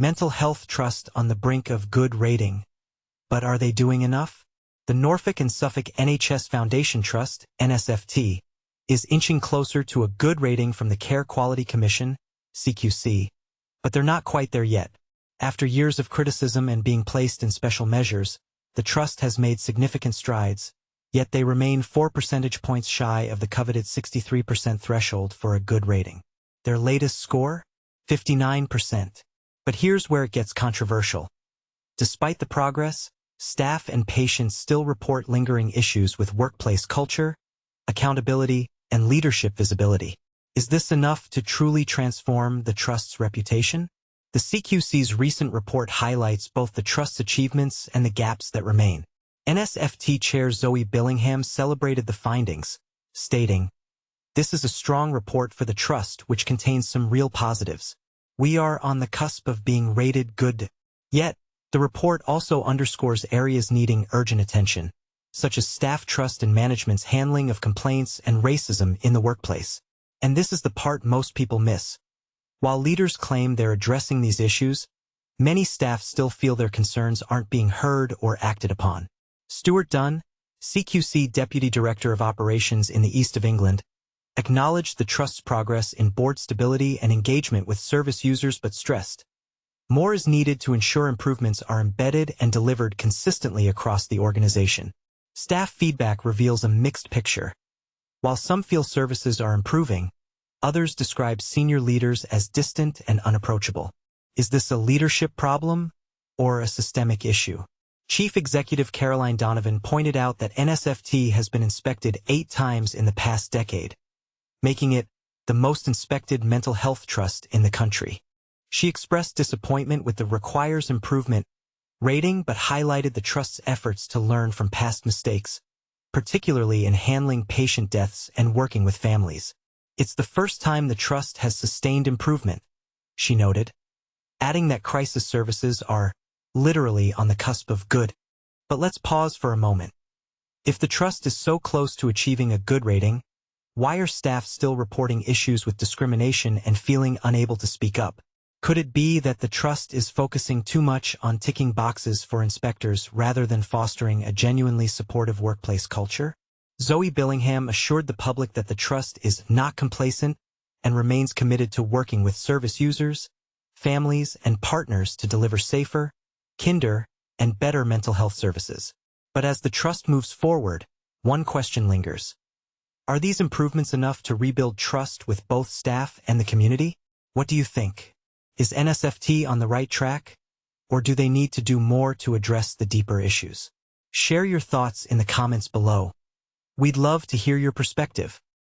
Mental health trust on the brink of good rating. But are they doing enough? The Norfolk and Suffolk NHS Foundation Trust, NSFT, is inching closer to a good rating from the Care Quality Commission, CQC. But they're not quite there yet. After years of criticism and being placed in special measures, the trust has made significant strides, yet they remain 4 percentage points shy of the coveted 63% threshold for a good rating. Their latest score? 59%. But here's where it gets controversial. Despite the progress, staff and patients still report lingering issues with workplace culture, accountability, and leadership visibility. Is this enough to truly transform the trust's reputation? The CQC's recent report highlights both the trust's achievements and the gaps that remain. NSFT Chair Zoe Billingham celebrated the findings, stating, "This is a strong report for the trust which contains some real positives. We are on the cusp of being rated good." Yet, the report also underscores areas needing urgent attention, such as staff trust and management's handling of complaints and racism in the workplace. And this is the part most people miss. While leaders claim they're addressing these issues, many staff still feel their concerns aren't being heard or acted upon. Stuart Dunn, CQC Deputy Director of Operations in the East of England, acknowledged the trust's progress in board stability and engagement with service users but stressed, more is needed to ensure improvements are embedded and delivered consistently across the organization. Staff feedback reveals a mixed picture. While some feel services are improving, others describe senior leaders as distant and unapproachable. Is this a leadership problem or a systemic issue? Chief Executive Caroline Donovan pointed out that NSFT has been inspected 8 times in the past decade, making it the most inspected mental health trust in the country. She expressed disappointment with the requires improvement rating but highlighted the trust's efforts to learn from past mistakes, particularly in handling patient deaths and working with families. It's the first time the trust has sustained improvement, she noted, adding that crisis services are literally on the cusp of good. But let's pause for a moment. If the trust is so close to achieving a good rating, why are staff still reporting issues with discrimination and feeling unable to speak up? Could it be that the trust is focusing too much on ticking boxes for inspectors rather than fostering a genuinely supportive workplace culture? Zoe Billingham assured the public that the trust is not complacent and remains committed to working with service users, families, and partners to deliver safer, kinder, and better mental health services. But as the trust moves forward, one question lingers. Are these improvements enough to rebuild trust with both staff and the community? What do you think? Is NSFT on the right track, or do they need to do more to address the deeper issues? Share your thoughts in the comments below. We'd love to hear your perspective.